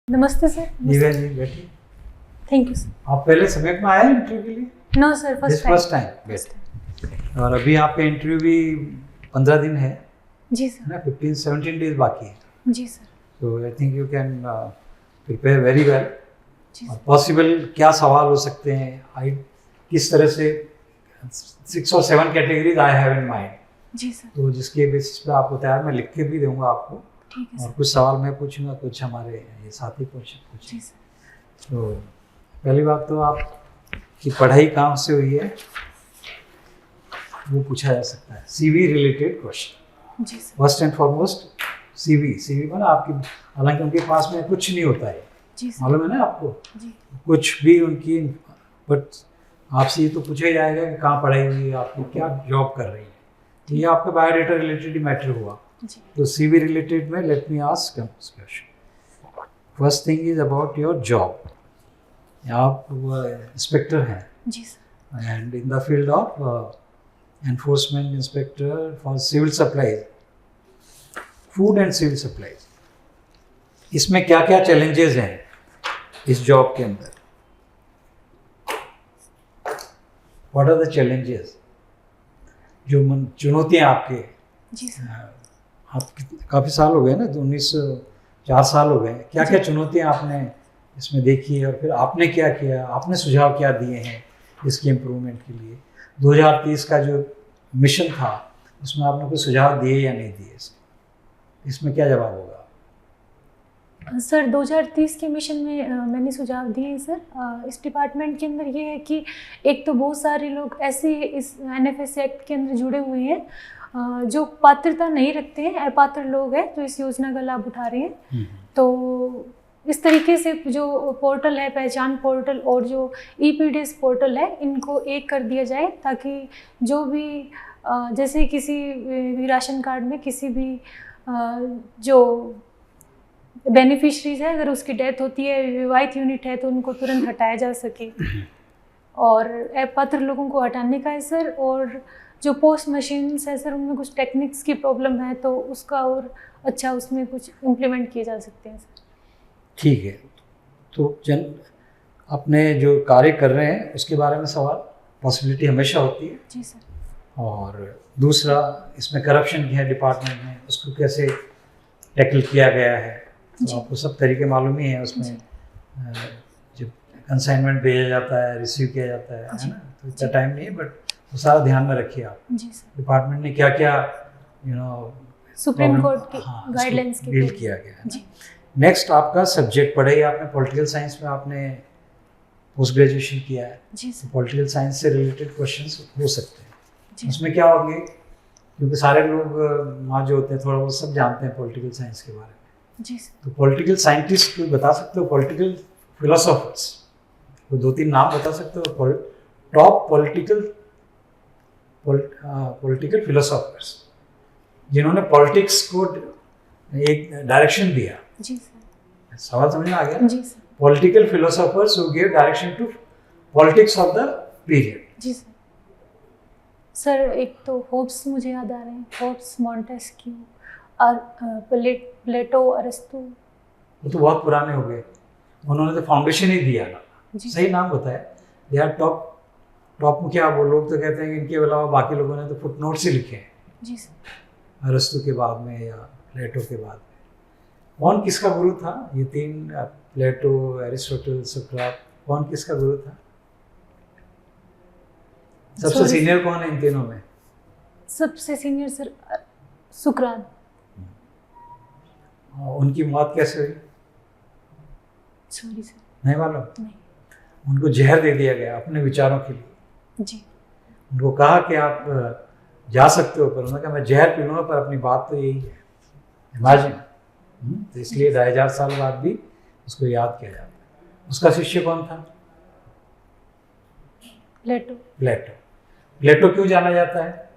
नमस्ते सर। दिव्या जी बैठिए। Thank you sir. आप पहले समय में आए इंटरव्यू के लिए? No sir, first time. बैठे। और अभी आपका इंटरव्यू भी 15 दिन है जी सर। ना, 15-17 डेज बाकी है। जी सर। तो I think you can prepare very well. जी और सर। पॉसिबल क्या सवाल हो सकते हैं, आई किस तरह से 6 और 7 categories I have in mind. जी सर। तो जिसके बेसिस पे आपको तैयार मैं लिख के भी दूंगा आपको, ठीक है और सर। कुछ सवाल मैं पूछूंगा, कुछ हमारे ये साथी पूछेंगे। जी सर। तो पहली बात तो आपकी पढ़ाई कहाँ से हुई है वो पूछा जा सकता है, सीवी रिलेटेड क्वेश्चन। जी sir. First and foremost CV मतलब आपकी, हालांकि उनके पास में कुछ नहीं होता है, जी सर। मालूम है ना आपको, जी। कुछ भी उनकी, बट आपसे ये तो पूछा ही जाएगा कि कहाँ पढ़ाई हुई है आपकी, क्या जॉब कर रही है। तो ये आपका बायोडाटा रिलेटेड ही मैटर हुआ। जी। तो सीवी रिलेटेड में let me ask question. First thing is about your job. आप इंस्पेक्टर हैं जी sir. And in the field of enforcement inspector for civil supplies, food and civil supplies. इसमें क्या क्या चैलेंजेस हैं इस जॉब के अंदर? व्हाट आर द चैलेंजेस, जो चुनौतियाँ आपके? जी सर। आप काफ़ी साल हो गए ना, तो 4 साल हो गए, क्या क्या चुनौतियाँ आपने इसमें देखी है, और फिर आपने क्या किया, आपने सुझाव क्या दिए हैं इसके इम्प्रूवमेंट के लिए? 2030 का जो मिशन था उसमें आपने कोई सुझाव दिए या नहीं दिए? इसमें क्या जवाब होगा? सर 2030 के मिशन में मैंने सुझाव दिए हैं सर। इस डिपार्टमेंट के अंदर ये है कि एक तो बहुत सारे लोग ऐसे इस NFS एक्ट के अंदर जुड़े हुए हैं जो पात्रता नहीं रखते हैं, अपात्र लोग हैं जो इस योजना का लाभ उठा रहे हैं। तो इस तरीके से जो पोर्टल है, पहचान पोर्टल और जो EPDS पोर्टल है, इनको एक कर दिया जाए, ताकि जो भी जैसे किसी भी राशन कार्ड में किसी भी जो बेनिफिशरीज है, अगर उसकी डेथ होती है, विवाहित यूनिट है, तो उनको तुरंत हटाया जा सके। और अपात्र लोगों को हटाने का है सर। और जो पोस्ट मशीन्स है सर, उनमें कुछ टेक्निक्स की प्रॉब्लम है, तो उसका और अच्छा उसमें कुछ इम्प्लीमेंट किए जा सकते हैं सर। ठीक है। तो अपने जो कार्य कर रहे हैं उसके बारे में सवाल, पॉसिबिलिटी हमेशा होती है। जी सर। और दूसरा, इसमें करप्शन है डिपार्टमेंट में, उसको कैसे टैकल किया गया है, तो आपको सब तरीके मालूम ही है। उसमें जब कंसाइनमेंट भेजा जाता है, रिसीव किया जाता है ना, तो इतना टाइम नहीं है, बट वो सारा ध्यान में रखिए आप। जी सर। डिपार्टमेंट ने क्या क्या सुप्रीम कोर्ट की गाइडलाइंस की डील किया गया है। जी। नेक्स्ट, आपका सब्जेक्ट पढ़े आपने पॉलिटिकल साइंस में, आपने पोस्ट ग्रेजुएशन किया है। जी सर। पॉलिटिकल साइंस से रिलेटेड क्वेश्चंस हो सकते हैं। जी। उसमें क्या होंगे, क्योंकि सारे लोग वहाँ जो होते हैं थोड़ा बहुत सब जानते हैं पॉलिटिकल साइंस के बारे में। जी सर। तो पॉलिटिकल साइंटिस्ट कोई बता सकते हो? पॉलिटिकल फिलोसोफर्स को 2-3 नाम बता सकते हो? टॉप पॉलिटिकल फिलोसोफर्स जिन्होंने पॉलिटिक्स को एक डायरेक्शन दिया। जी सर। सवाल समझ में आ गया? जी sir. Political philosophers who give direction to politics of the period. जी सर। सर एक तो होब्स मुझे याद आ रहे हैं, होब्स, मॉन्टेस्क्यू और प्लेटो, अरिस्टो। वो तो बहुत पुराने हो गए, उन्होंने तो फाउंडेशन ही दिया ना। सही नाम बताया, दे आर टॉप मुखिया। वो लोग तो कहते हैं कि इनके अलावा बाकी लोगों ने तो फुटनोट्स ही लिखे हैं। जी सर। अरिस्टो के बाद में या प्लेटो के बाद में कौन किसका गुरु था? ये 3, प्लेटो, एरिस्टोटल, सोक्रेट, कौन किसका गुरु था? सबसे सीनियर कौन है इन तीनों में? सबसे सीनियर सर सुकरात। उनकी मौत कैसे हुई? सॉरी सर, नहीं मालूम? नहीं। उनको जहर दे दिया गया अपने विचारों के लिए। जी। उनको कहा कि आप जा सकते हो, पर उन्होंने कहा मैं जहर पी लूँगा, पर अपनी बात तो यही है। इमेजिन। तो इसलिए 2000 साल बाद भी उसको याद किया जाता है। उसका शिष्य कौन था? प्लेटो। प्लेटो। प्लेटो क्यों जाना जाता है?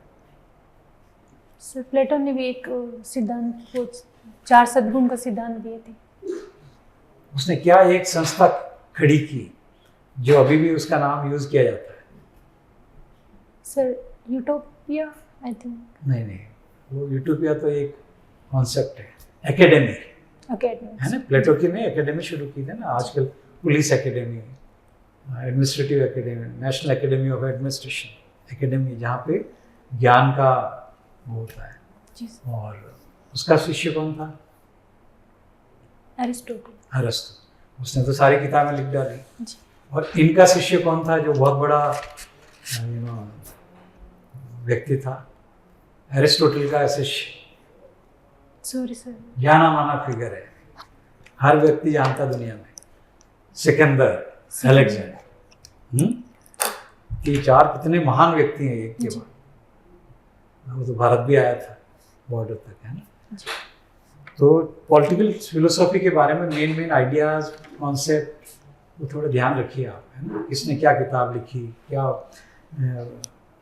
सर प्लेटो ने भी एक सिद्धांत, वो 4 सद्गुण का सिद्धांत दिए थे। उसने क्या एक संस्था खड़ी की जो अभी भी उसका नाम यूज किया जाता है? Sir utopia, I think. नहीं, वो यूटोपिया तो एक कॉन्सेप्ट है, एकेडमी। अकेडमी है ना, प्लेटो की ने एकेडमी शुरू की थी ना, आजकल police academy, administrative academy, national academy of administration academy, जहाँ पे ज्ञान का वो होता है। जी और उसका शिष्य कौन था? अरिस्टोटल। अरस्तु। उसने तो सारी किताबें लिख डाली। जी और इनका शिष्य कौन था जो बहुत बड़ा व्यक्ति था? एरिस्टोटल का शिष्य, सॉरी सर, जाना माना फिगर है, हर व्यक्ति जानता दुनिया में, सिकंदर, अलेक्जेंडर। ये चार कितने महान व्यक्ति हैं एक के बाद। वो तो भारत भी आया था बॉर्डर तक, है ना। तो पॉलिटिकल फिलोसॉफी के बारे में मेन आइडियाज, कॉन्सेप्ट, वो थोड़ा ध्यान रखिए आप, है ना। किसने क्या किताब लिखी, क्या,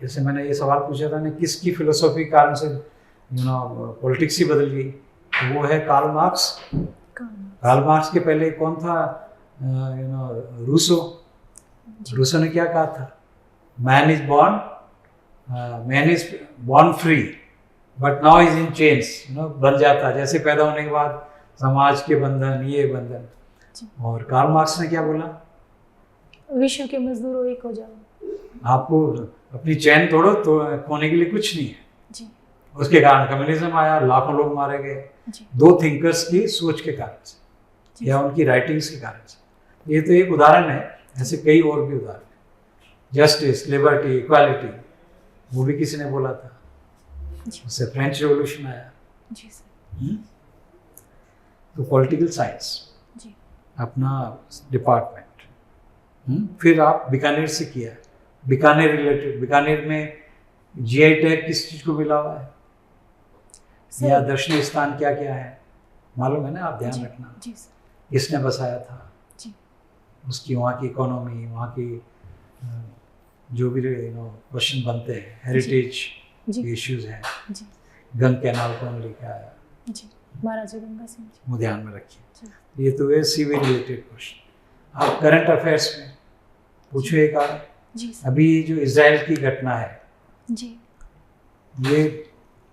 जैसे मैंने ये सवाल पूछा था ना, किसकी फिलोसॉफी के कारण से पॉलिटिक्स ही बदल गई, तो वो है कार्ल मार्क्स। कार्ल मार्क्स के पहले कौन था? रूसो। रूसो ने क्या कहा था? Man is born free but now is in chains. बन जाता, जैसे पैदा होने के बाद समाज के बंधन, ये बंधन। और कार्ल मार्क्स ने क्या बोला? विश्व के मजदूरों एक हो जाओ। आपको अपनी चैन तोड़ो तो खोने के लिए कुछ नहीं है जी। उसके कारण कम्युनिज्म आया, लाखों लोग मारे गए, दो थिंकर्स की सोच के कारण से या उनकी राइटिंग्स के कारण से। ये तो एक उदाहरण है, ऐसे कई और भी उदाहरण है। जस्टिस, लिबर्टी, इक्वालिटी, वो भी किसी ने बोला था, उससे फ्रेंच रेवोल्यूशन आया। जी सर। तो पॉलिटिकल साइंस अपना डिपार्टमेंट। फिर आप बीकानेर से किया, बीकानेर रिलेटेड, बीकानेर में जीआई टैग किस चीज़ को मिला हुआ है, या दर्शनीय स्थान क्या क्या है मालूम है ना? आप ध्यान रखना। किसने बसाया था, उसकी वहाँ की इकोनॉमी, वहाँ की जो भी क्वेश्चन बनते हैं, हेरिटेज इश्यूज हैं, गंग कैनाल कौन लेके आया, महाराजा गंगा सिंह जी, वो ध्यान में रखिए। ये तो है सी रिलेटेड क्वेश्चन। आप करंट अफेयर्स में पूछो एक आध। अभी जो इजराइल की घटना है जी, ये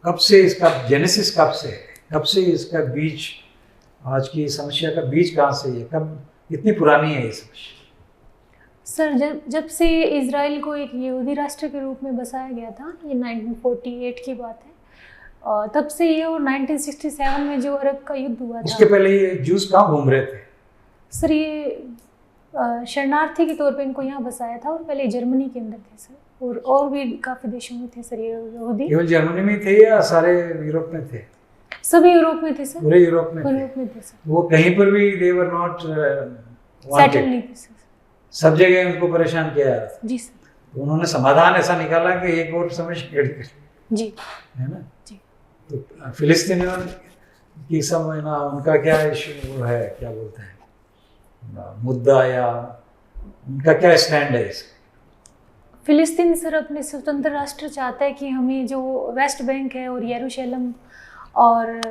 कब से, इसका जेनेसिस कब से है, कब से इसका बीज, आज की समस्या का बीज कहाँ से है, कब, कितनी पुरानी है ये समस्या? सर जब से इजराइल को एक यहूदी राष्ट्र के रूप में बसाया गया था, ये 1948 की बात है, तब से ये, और 1967 में जो अरब का युद्ध हुआ था, उसके पहले ये जूस कहाँ घूम रहे थे? सर ये शरणार्थी के तौर पे इनको यहाँ बसाया था, और पहले जर्मनी के अंदर थे सर, और भी काफ़ी देशों में थे सर ये यहूदी। केवल जर्मनी में थे या सारे यूरोप में थे? सभी यूरोप में थे सर। पूरे यूरोप में थे सर। वो कहीं पर भी दे वर नॉट सेटल नहीं थे सर, सब जगह उनको परेशान किया जा रहा था। जी सर। तो उन्होंने समाधान ऐसा निकाला कि एक और समस्या खड़ी कर, जी, है ना जी। तो फिलिस्तीनियों की समय ना, उनका क्या इशू है, क्या बोलते हैं मुद्दा, या उनका क्या स्टैंड है इसका? फिलिस्तीन सर अपने स्वतंत्र राष्ट्र चाहता है कि हमें जो वेस्ट बैंक है और यरूशलेम और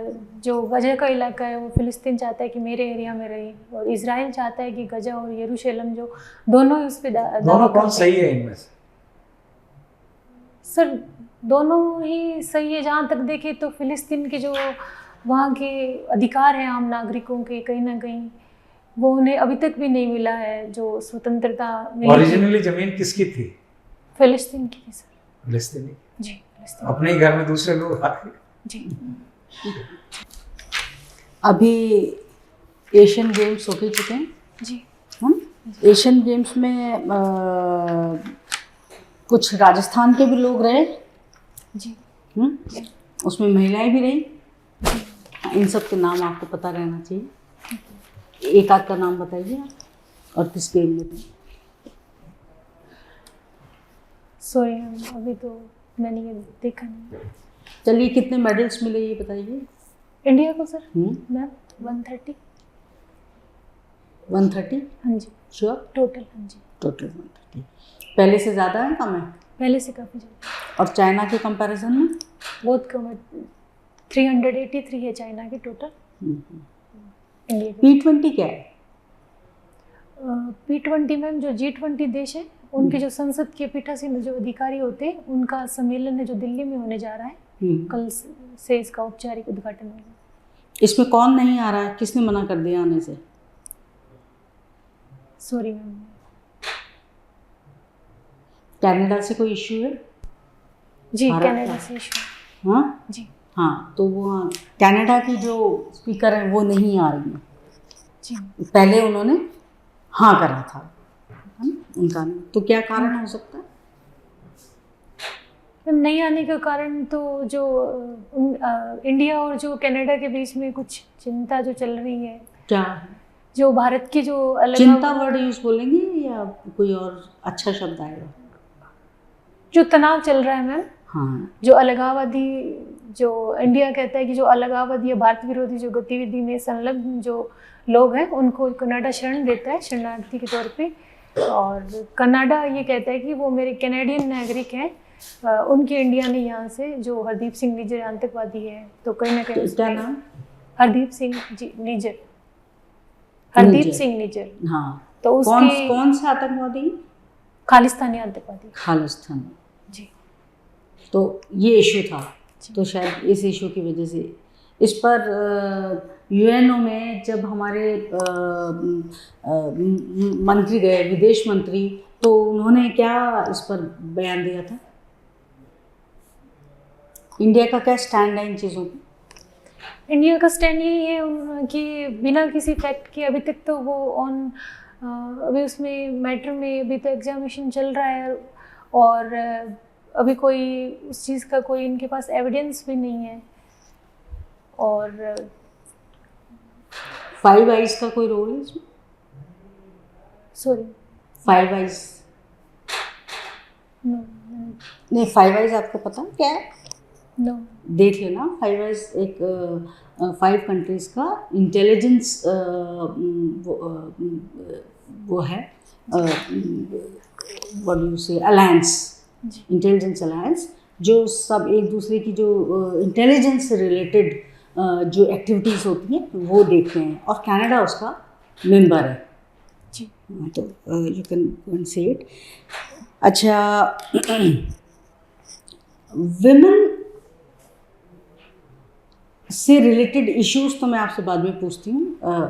जो गजा का इलाका है वो फिलिस्तीन चाहता है कि मेरे एरिया में रहे, और इजराइल चाहता है कि गजा और यरूशलेम जो दोनों ही उस पर दोनों कौन सही है इनमें से? सर दोनों ही सही है। जहाँ तक देखें तो फिलिस्तीन के जो वहाँ के अधिकार हैं आम नागरिकों के, कहीं ना कहीं वो उन्हें अभी तक भी नहीं मिला है, जो स्वतंत्रता। ओरिजिनली जमीन किसकी थी? फिलिस्तीन की थी सर। फिलिस्तीनी जी, फिलिस्तीन। अपने ही घर में दूसरे लोग आ गए। जी। अभी एशियन गेम्स हो के चुके हैं जी। एशियन गेम्स में कुछ राजस्थान के भी लोग रहे जी। उसमें महिलाएं भी रही। इन सब के नाम आपको पता रहना चाहिए। एक आध का नाम बताइए आप, और किस गेम में थे? सॉरी अभी तो मैंने ये देखा नहीं। चलिए, कितने मेडल्स मिले ये बताइए इंडिया को सर? मैम 130। 130? हाँ जी। श्योर? टोटल? हाँ जी। टोटल 130। पहले से ज़्यादा है कम है? पहले से काफ़ी ज़्यादा। और चाइना के कंपैरिजन में? बहुत कम है, 383 है चाइना के टोटल। इंडिया P20 क्या है? P20 मैम जो G20 देश है उनके जो संसद के पीठासीन जो अधिकारी होते हैं उनका सम्मेलन है जो दिल्ली में होने जा रहा है। कल से इसका औपचारिक उद्घाटन होगा। इसमें कौन नहीं आ रहा है, किसने मना कर दिया आने से? Sorry ma'am. कनाडा से कोई इश्यू है? जी भारत कनाडा का? से इशू। हाँ जी हाँ, तो वो कनाडा की जो स्पीकर है वो नहीं आ रही है। जी पहले उन्होंने हाँ करा था, है ना, उनका नहीं। तो क्या कारण हो सकता है? मैम नहीं आने का कारण तो जो इंडिया और जो कनाडा के बीच में कुछ चिंता जो चल रही है, क्या है? जो भारत की जो चिंता वर्ड यूज बोलेंगे या कोई और अच्छा शब्द आएगा? जो तनाव चल रहा है मैम, हाँ, जो अलगाववादी, जो इंडिया कहता है कि जो अलगाववादी या भारत विरोधी जो गतिविधि में संलग्न जो लोग हैं उनको कनाडा शरण देता है शरणार्थी के तौर पे, और कनाडा ये कहता है कि वो मेरे कैनेडियन नागरिक हैं, उनके इंडिया ने यहाँ से जो हरदीप सिंह निज्जर आतंकवादी है, तो कहीं ना कहीं क्या नाम? हरदीप सिंह जी निज्जर, हरदीप निज्जर। सिंह निज्जर, हाँ, तो कौन उसके कौन से आतंकवादी? खालिस्तानी आतंकवादी। खालिस्तान। जी तो ये इशू था, जी। तो शायद इस इशू की वजह से इस पर यूएनओ में जब हमारे मंत्री गए, विदेश मंत्री, तो उन्होंने क्या इस पर बयान दिया था? इंडिया का क्या स्टैंड है इन चीज़ों पर? इंडिया का स्टैंड यही है कि बिना किसी फैक्ट के अभी तक तो वो ऑन अभी उसमें मैटर में अभी तो एग्जामिनेशन चल रहा है, और अभी कोई उस चीज़ का कोई इनके पास एविडेंस भी नहीं है। और 5 आइज का कोई रोल है इसमें? सॉरी 5 आइज नो नहीं, 5 आइज आपको पता है क्या है? नो देख लेना। 5 आइज एक 5 कंट्रीज का इंटेलिजेंस वो है, व्हाट डू यू से, अलायंस, इंटेलिजेंस अलायंस, जो सब एक दूसरे की जो इंटेलिजेंस से रिलेटेड जो एक्टिविटीज़ होती हैं वो देखते हैं, और कनाडा उसका मेंबर है। जी तो यू कैन से इट। अच्छा, विमेन से रिलेटेड इश्यूज तो मैं आपसे बाद में पूछती हूँ,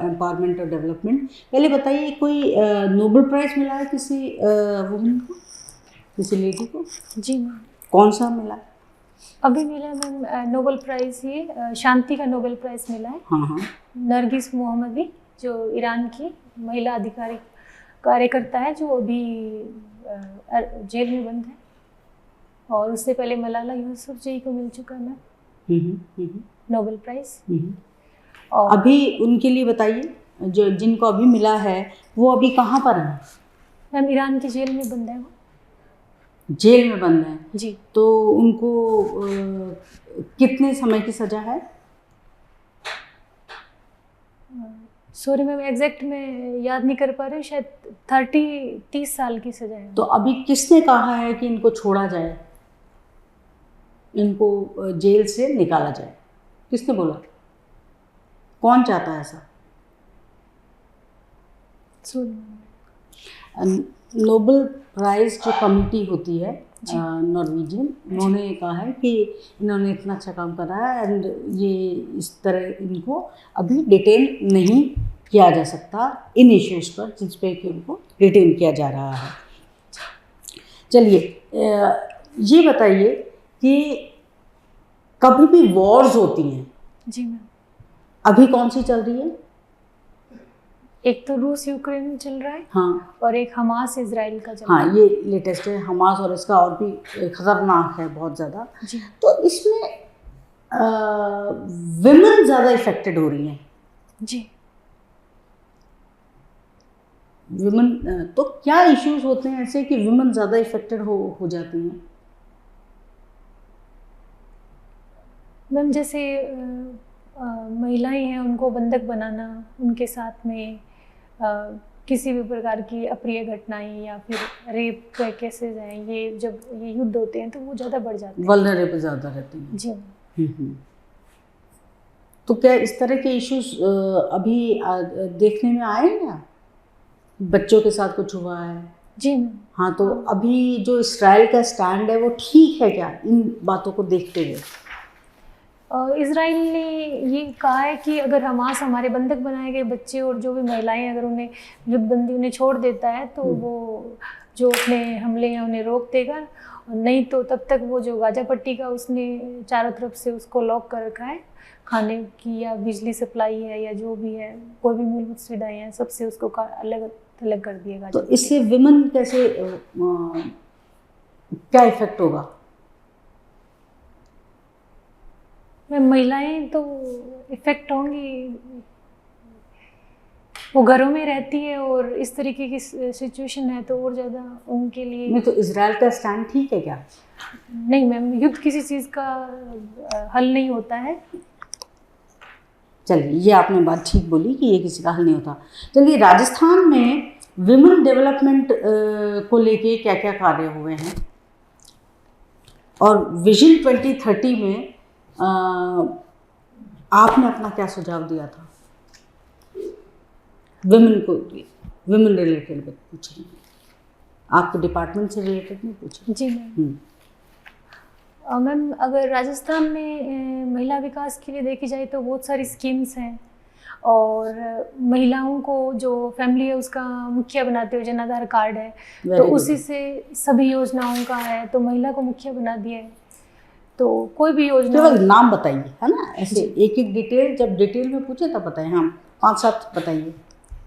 एम्पावरमेंट और डेवलपमेंट। पहले बताइए, कोई नोबेल प्राइज़ मिला है किसी वुमेन को, किसी लेडी को? जी मैम, कौन सा मिला? अभी मिला मैम नोबेल प्राइज़, ये शांति का नोबेल प्राइज़ मिला है। हाँ हाँ, नरगिस मोहम्मदी, जो ईरान की महिला अधिकारी कार्यकर्ता है, जो अभी जेल में बंद है, और उससे पहले मलाला यूसुफजई को मिल चुका है मैम नोबेल प्राइज़। और अभी उनके लिए बताइए, जो जिनको अभी मिला है वो अभी कहाँ पर है? मैम ईरान की जेल में बंद है वो। जेल में बंद है जी तो उनको कितने समय की सज़ा है? सॉरी मैम, एग्जैक्ट मैं याद नहीं कर पा रही हूँ, शायद 30 साल की सज़ा है। तो अभी किसने कहा है कि इनको छोड़ा जाए, इनको जेल से निकाला जाए? किसने बोला? कौन चाहता है ऐसा? नोबेल प्राइज़ जो कमेटी होती है नॉर्वेजियन, उन्होंने कहा है कि इन्होंने इतना अच्छा काम करा है, एंड ये इस तरह इनको अभी डिटेन नहीं किया जा सकता इन इश्यूज़ पर जिस पे कि उनको डिटेन किया जा रहा है। चलिए, ये बताइए कि कभी भी वॉर्स होती हैं, जी मैम, अभी कौन सी चल रही है? एक तो रूस यूक्रेन चल रहा है, हाँ और एक हमास इजराइल का चल रहा हाँ, ये लेटेस्ट है हमास, और इसका और भी ख़तरनाक है बहुत ज़्यादा। है। जी तो इसमें विमेन ज़्यादा इफेक्टेड हो रही हैं। जी विमेन, तो क्या इश्यूज होते हैं ऐसे कि विमेन ज़्यादा इफेक्टेड हो जाती हैं? मैम, जैसे महिलाएं हैं, उनको बंधक बनाना, उनके साथ में किसी भी प्रकार की अप्रिय घटनाएं या फिर रेप के केसेस हैं, ये जब ये युद्ध होते हैं तो वो ज़्यादा बढ़ जाते हैं। वल्नरेबल ज़्यादा रहती हैं। जी तो क्या इस तरह के इश्यूज अभी देखने में आए हैं क्या? बच्चों के साथ कुछ हुआ है? जी मैम, हाँ, तो अभी जो इसराइल का स्टैंड है वो ठीक है क्या इन बातों को देखते हुए? इज़राइल ने ये कहा है कि अगर हमास हमारे बंधक बनाए गए बच्चे और जो भी महिलाएं अगर उन्हें युद्धबंदी उन्हें छोड़ देता है तो वो जो अपने हमले हैं उन्हें रोक देगा, नहीं तो तब तक वो जो गाजा पट्टी का उसने चारों तरफ से उसको लॉक कर रखा है, खाने की या बिजली सप्लाई है या जो भी है कोई भी मूलभूत सुविधाएं हैं सबसे उसको अलग अलग कर दिया गाजा तो पट्टी। इससे विमेन कैसे क्या इफेक्ट होगा? महिलाएं तो इफेक्ट होंगी, वो घरों में रहती है और इस तरीके की सिचुएशन है तो और ज़्यादा उनके लिए। नहीं तो इजराइल का स्टैंड ठीक है क्या? नहीं मैम, युद्ध किसी चीज़ का हल नहीं होता है। चलिए, ये आपने बात ठीक बोली कि ये किसी का हल नहीं होता। चलिए, राजस्थान में विमेन डेवलपमेंट को लेके क्या क्या कार्य हुए हैं और विजन 2030 में आपने अपना क्या सुझाव दिया था? विमेन को, विमेन रिलेटेड पूछेंगे, आपके डिपार्टमेंट से रिलेटेड नहीं पूछेंगे। जी मैम। मैम अगर राजस्थान में महिला विकास के लिए देखी जाए तो बहुत सारी स्कीम्स हैं और महिलाओं को जो फैमिली है उसका मुखिया बनाते हुए जन आधार कार्ड है तो उसी से सभी योजनाओं का है तो महिला को मुखिया बना दिया है। तो कोई भी योजना, केवल नाम बताइए, है ना, ऐसे एक एक डिटेल, जब डिटेल में पूछे तब बताएं। हाँ, 5-7 बताइए।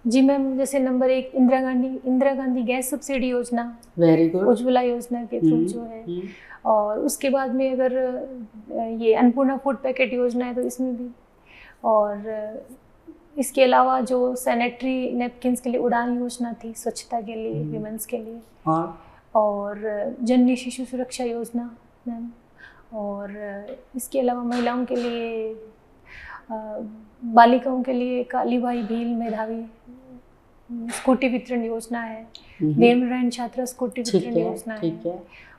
जी मैम, जैसे number 1 Indira Gandhi gas subsidy योजना, वेरी गुड, उज्ज्वला योजना के थ्रू जो है, और उसके बाद में अगर ये अन्नपूर्णा फूड पैकेट योजना है तो इसमें भी, और इसके अलावा जो सैनिटरी नैपकिन्स के लिए उड़ान योजना थी स्वच्छता के लिए विमेंस के लिए, और जननी शिशु सुरक्षा योजना मैम, और इसके अलावा महिलाओं के लिए बालिकाओं के लिए काली बाई भील मेधावी स्कूटी वितरण योजना है, देवनारायण छात्रा स्कूटी वितरण योजना है,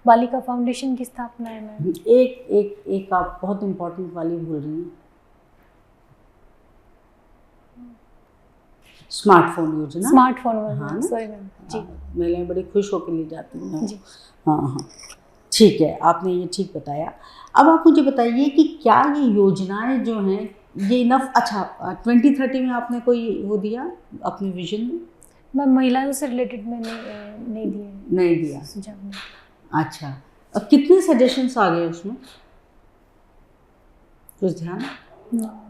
बालिका फाउंडेशन की स्थापना है मैम। एक आप बहुत इम्पोर्टेंट वाली भूल रही हैं, स्मार्टफोन योजना। स्मार्टफोन योजना, सॉरी मैम जी। महिलाएं बड़ी खुश होकर ले जाती हैं जी। हाँ, ठीक है, आपने ये ठीक बताया। अब आप मुझे बताइए कि क्या ये योजनाएं जो हैं ये इनफ, अच्छा 2030 में आपने कोई वो दिया अपने विजन में? मैम महिलाओं से रिलेटेड मैंने नहीं दिया सुझाव नहीं। अच्छा, अब कितने सजेशंस आ गए उसमें, कुछ ध्यान?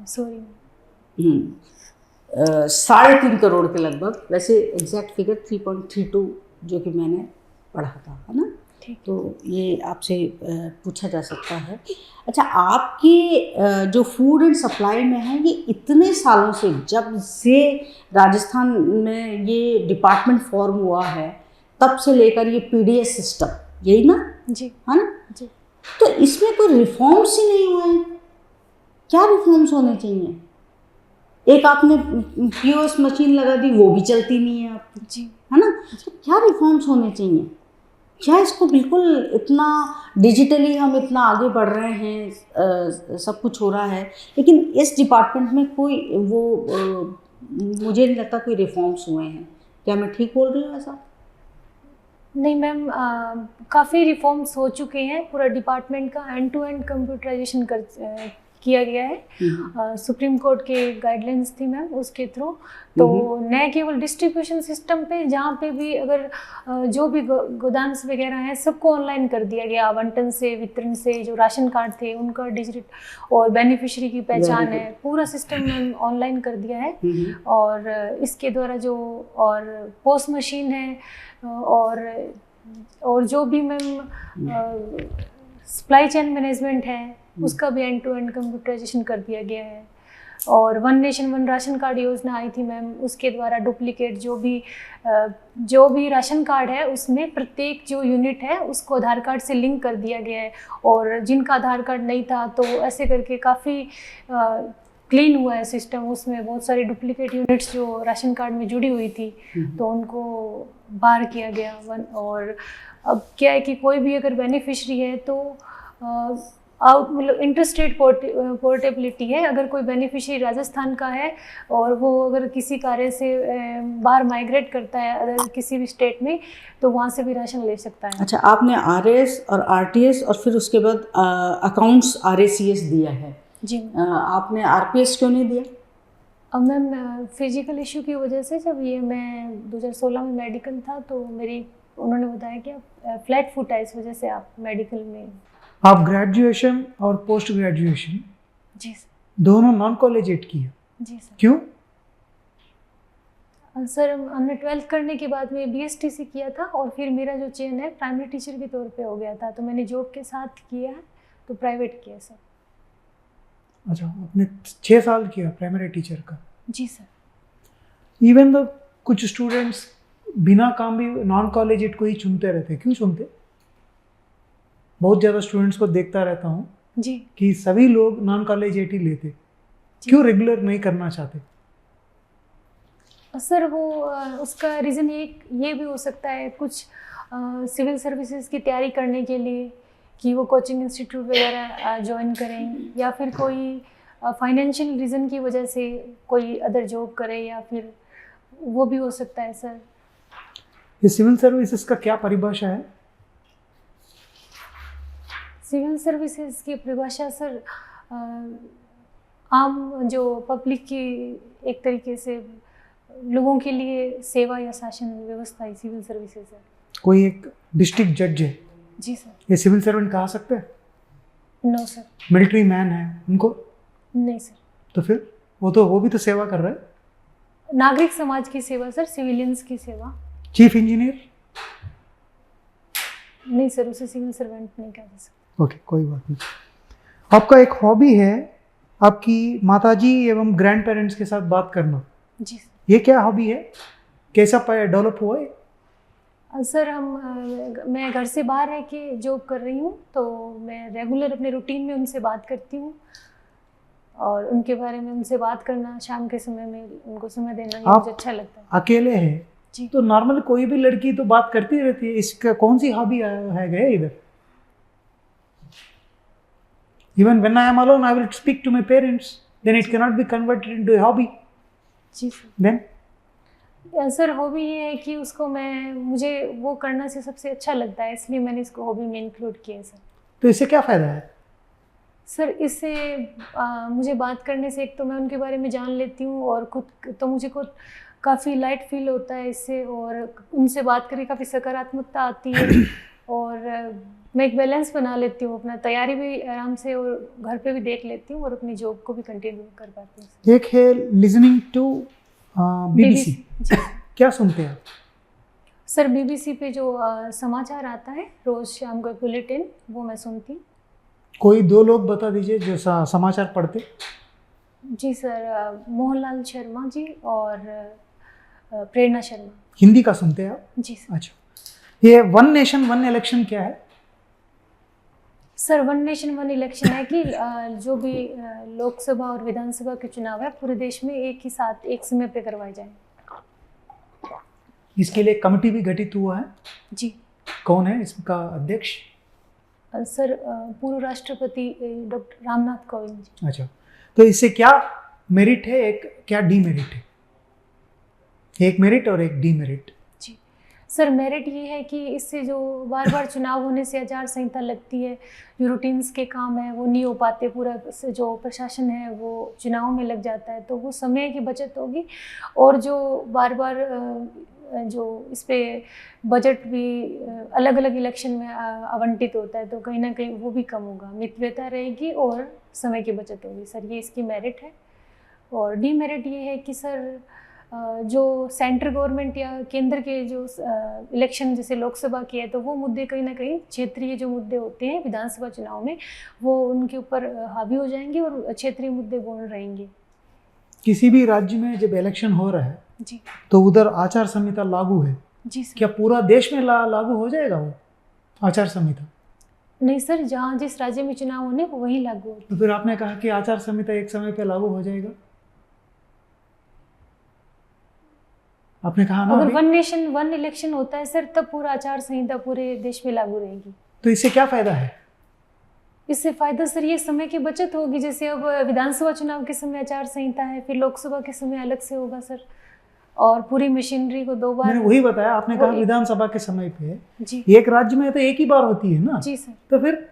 सॉरी। 3.5 करोड़ के लगभग, वैसे एग्जैक्ट फिगर 3.32 जो कि मैंने पढ़ा था, है ना, तो ये आपसे पूछा जा सकता है। अच्छा, आपके जो फूड एंड सप्लाई में है, ये इतने सालों से, जब से राजस्थान में ये डिपार्टमेंट फॉर्म हुआ है तब से लेकर ये पीडीएस सिस्टम, यही ना जी, है ना जी, तो इसमें कोई रिफॉर्म्स ही नहीं हुए हैं। क्या रिफॉर्म्स होने चाहिए? एक आपने पीओएस मशीन लगा दी, वो भी चलती नहीं है आपकी जी, है ना, तो क्या रिफॉर्म्स होने चाहिए? क्या इसको बिल्कुल इतना डिजिटली हम इतना आगे बढ़ रहे हैं, सब कुछ हो रहा है, लेकिन इस डिपार्टमेंट में कोई वो मुझे नहीं लगता कोई रिफॉर्म्स हुए हैं। क्या मैं ठीक बोल रही हूँ ऐसा? नहीं मैम, काफ़ी रिफॉर्म्स हो चुके हैं। पूरा डिपार्टमेंट का एंड टू एंड कंप्यूटराइजेशन किया गया है। सुप्रीम कोर्ट के गाइडलाइंस थी मैम, उसके थ्रू तो न केवल डिस्ट्रीब्यूशन सिस्टम पे, जहाँ पे भी अगर जो भी गोदाम्स वगैरह हैं सबको ऑनलाइन कर दिया गया, आवंटन से, वितरण से, जो राशन कार्ड थे उनका डिजिटल, और बेनिफिशियरी की पहचान है, पूरा सिस्टम मैम ऑनलाइन कर दिया है। और इसके द्वारा जो और पोस्ट मशीन है और जो भी मैम सप्लाई चेन मैनेजमेंट है उसका भी एंड टू एंड कंप्यूटराइजेशन कर दिया गया है। और one nation one ration card योजना आई थी मैम, उसके द्वारा डुप्लीकेट जो भी राशन कार्ड है उसमें प्रत्येक जो यूनिट है उसको आधार कार्ड से लिंक कर दिया गया है, और जिनका आधार कार्ड नहीं था तो ऐसे करके काफ़ी क्लीन हुआ है सिस्टम। उसमें बहुत सारी डुप्लीकेट यूनिट्स जो राशन कार्ड में जुड़ी हुई थी तो उनको बाहर किया गया। और अब क्या है कि कोई भी अगर बेनिफिशरी है तो मतलब इंटरस्टेट पोर्टेबिलिटी है। अगर कोई बेनिफिशियरी राजस्थान का है और वो अगर किसी कार्य से बाहर माइग्रेट करता है अगर किसी भी स्टेट में, तो वहाँ से भी राशन ले सकता है। अच्छा, आपने आरएस और आरटीएस और फिर उसके बाद अकाउंट्स आरएसीएस दिया है, जी आपने आरपीएस क्यों नहीं दिया? अब मैम फिजिकल इशू की वजह से जब ये मैं 2016 में मेडिकल था तो मेरी उन्होंने बताया कि आप फ्लैट फुट है, इस वजह से आप मेडिकल में। आप ग्रेजुएशन और पोस्ट ग्रेजुएशन जी सर। दोनों नॉन कॉलेजिएट किया, जी सर। क्यों? सर हमने 12th करने के बाद में बीएसटीसी किया था और फिर मेरा जो चयन है प्राइमरी टीचर के तौर पे हो गया था, तो मैंने जॉब के साथ किया है, तो प्राइवेट किया सर। अच्छा, आपने 6 साल किया प्राइमरी टीचर का। जी सर। इवन तो कुछ स्टूडेंट्स बिना काम भी नॉन कॉलेजिएट को ही चुनते रहते, क्यों चुनते? बहुत ज़्यादा स्टूडेंट्स को देखता रहता हूँ जी कि सभी लोग नॉन कॉलेजिएट ही लेते, क्यों रेगुलर नहीं करना चाहते? सर वो उसका रीज़न ये भी हो सकता है, कुछ सिविल सर्विसेज की तैयारी करने के लिए कि वो कोचिंग इंस्टीट्यूट वगैरह ज्वाइन करें, या फिर कोई फाइनेंशियल रीज़न की वजह से कोई अदर जॉब करे, या फिर वो भी हो सकता है सर। ये सिविल सर्विसेज का क्या परिभाषा है? सिविल सर्विसेज की परिभाषा सर आम जो पब्लिक की एक तरीके से लोगों के लिए सेवा या शासन व्यवस्था ही सिविल सर्विसेज है। कोई एक डिस्ट्रिक्ट जज है, जी सर। ये सिविल सर्वेंट कहा सकते हैं? No sir. मिलिट्री मैन है उनको? नहीं सर। तो फिर वो भी तो सेवा कर रहा है। नागरिक समाज की सेवा सर, सिविलियंस की सेवा। Chief engineer? नहीं सर, उसे सिविल सर्वेंट नहीं कहा जा सकता। ओके, कोई बात नहीं। आपका एक हॉबी है आपकी माताजी एवं ग्रैंड पेरेंट्स के साथ बात करना, जी सर। ये क्या हॉबी है, कैसा डेवलप हुआ है? सर मैं घर से बाहर रह के जॉब कर रही हूँ, तो मैं रेगुलर अपने रूटीन में उनसे बात करती हूँ और उनके बारे में उनसे बात करना, शाम के समय में उनको समय देना, ये मुझे अच्छा लगता है। अकेले हैं जी। तो नॉर्मल कोई भी लड़की तो बात करती रहती है, इसका कौन सी हॉबी है गए इधर? Even when I am alone, I will speak to my parents. Then it cannot be converted into a hobby. जी सर। Then सर हॉबी ये है कि उसको मुझे वो करना से सबसे अच्छा लगता है, इसलिए मैंने इसको हॉबी में इंक्लूड किया है सर। तो इससे क्या फ़ायदा है? सर इससे मुझे बात करने से एक तो मैं उनके बारे में जान लेती हूँ और मुझे खुद काफ़ी लाइट फील होता है इससे, और उनसे बात करके काफ़ी सकारात्मकता आती है और मैं एक बैलेंस बना लेती हूँ अपना, तैयारी भी आराम से और घर पे भी देख लेती हूँ और अपनी जॉब को भी कंटिन्यू कर पाती हूँ। एक है लिसनिंग टू BBC। क्या सुनते हैं आप? सर BBC पे जो समाचार आता है रोज़ शाम को बुलेटिन, वो मैं सुनती हूँ। कोई 2 लोग बता दीजिए जो समाचार पढ़ते। जी सर, मोहनलाल शर्मा जी और प्रेरणा शर्मा। हिंदी का सुनते हैं आप? जी सर। अच्छा, ये वन नेशन वन इलेक्शन क्या है? Sir one nation one election है कि जो भी लोकसभा और विधानसभा के चुनाव है पूरे देश में एक ही साथ एक समय पे करवाए जाएं। इसके लिए कमेटी भी गठित हुआ है? जी। कौन है इसका अध्यक्ष? सर पूर्व राष्ट्रपति डॉक्टर रामनाथ कोविंद जी। अच्छा, तो इससे क्या मेरिट है, एक क्या डीमेरिट है? एक मेरिट और एक डीमेरिट। जी सर, मेरिट ये है कि इससे जो बार बार चुनाव होने से आचार संहिता लगती है, जो रूटीन्स के काम है वो नहीं हो पाते, पूरा जो प्रशासन है वो चुनाव में लग जाता है, तो वो समय की बचत होगी और जो बार बार जो इस पे बजट भी अलग अलग इलेक्शन में आवंटित होता है, तो कहीं ना कहीं वो भी कम होगा, मितव्ययता रहेगी और समय की बचत होगी। सर ये इसकी मेरिट है। और डीमेरिट ये है कि सर जो सेंट्रल गवर्नमेंट या केंद्र के जो इलेक्शन जैसे लोकसभा की है, तो वो मुद्दे कहीं ना कहीं क्षेत्रीय जो मुद्दे होते हैं विधानसभा चुनाव में वो उनके ऊपर हावी हो जाएंगे और क्षेत्रीय मुद्दे गौण रहेंगे। किसी भी राज्य में जब इलेक्शन हो रहा है जी, तो उधर आचार संहिता लागू है। जी सर। क्या पूरा देश में लागू हो जाएगा वो आचार संहिता? नहीं सर, जहाँ जिस राज्य में चुनाव होने वो वहीं लागू होगी। तो फिर आपने कहा कि आचार संहिता एक समय पे लागू हो जाएगा, आपने कहा ना। अगर वन नेशन वन इलेक्शन होता है सर, तब पूरा आचार संहिता पूरे देश में लागू रहेगी। तो इससे क्या फायदा है? इससे फायदा सर ये समय की बचत होगी। जैसे अब विधानसभा चुनाव के समय आचार संहिता है, फिर लोकसभा के समय अलग से होगा सर, और पूरी मशीनरी को 2 बार। मैंने वही बताया, आपने कहा विधानसभा के समय पे जी एक राज्य में तो एक ही बार होती है ना। जी सर। तो फिर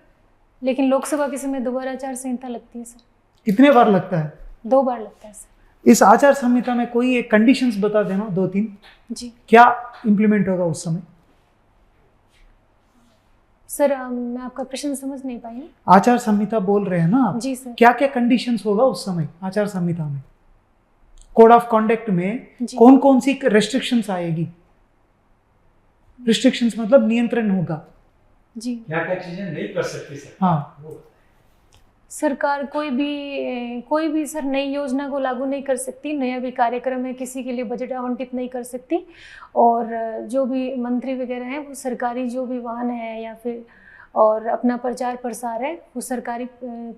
लेकिन लोकसभा के समय 2 बार आचार संहिता लगती है सर। कितने बार लगता है? 2 बार लगता है सर। इस आचार संहिता में कोई एक कंडीशंस बता देना 2-3, जी क्या इम्प्लीमेंट होगा उस समय? सर, मैं आपका प्रश्न समझ नहीं पाई हूँ। आचार संहिता बोल रहे हैं ना आप, जी सर। क्या क्या कंडीशंस होगा उस समय आचार संहिता में? कोड ऑफ कॉन्डक्ट में जी। कौन कौन सी रेस्ट्रिक्शंस आएगी? रिस्ट्रिक्शंस मतलब नियंत्रण होगा। जी क्या क्या चीजें नहीं कर सकती सर? हाँ, वो सरकार कोई भी सर नई योजना को लागू नहीं कर सकती, नया भी कार्यक्रम है किसी के लिए बजट आवंटित नहीं कर सकती, और जो भी मंत्री वगैरह हैं वो सरकारी जो भी वाहन है या फिर और अपना प्रचार प्रसार है वो सरकारी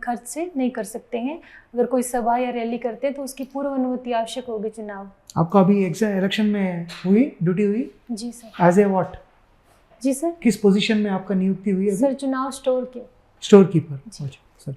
खर्च से नहीं कर सकते हैं। अगर कोई सभा या रैली करते हैं तो उसकी पूर्व अनुमति आवश्यक होगी चुनाव। आपका अभी इलेक्शन में हुई ड्यूटी हुई जी सर। As a what? जी सर। किस पोजीशन में आपका नियुक्ति हुई? सर चुनाव स्टोर के। Store keeper. जी। अच्छा सर।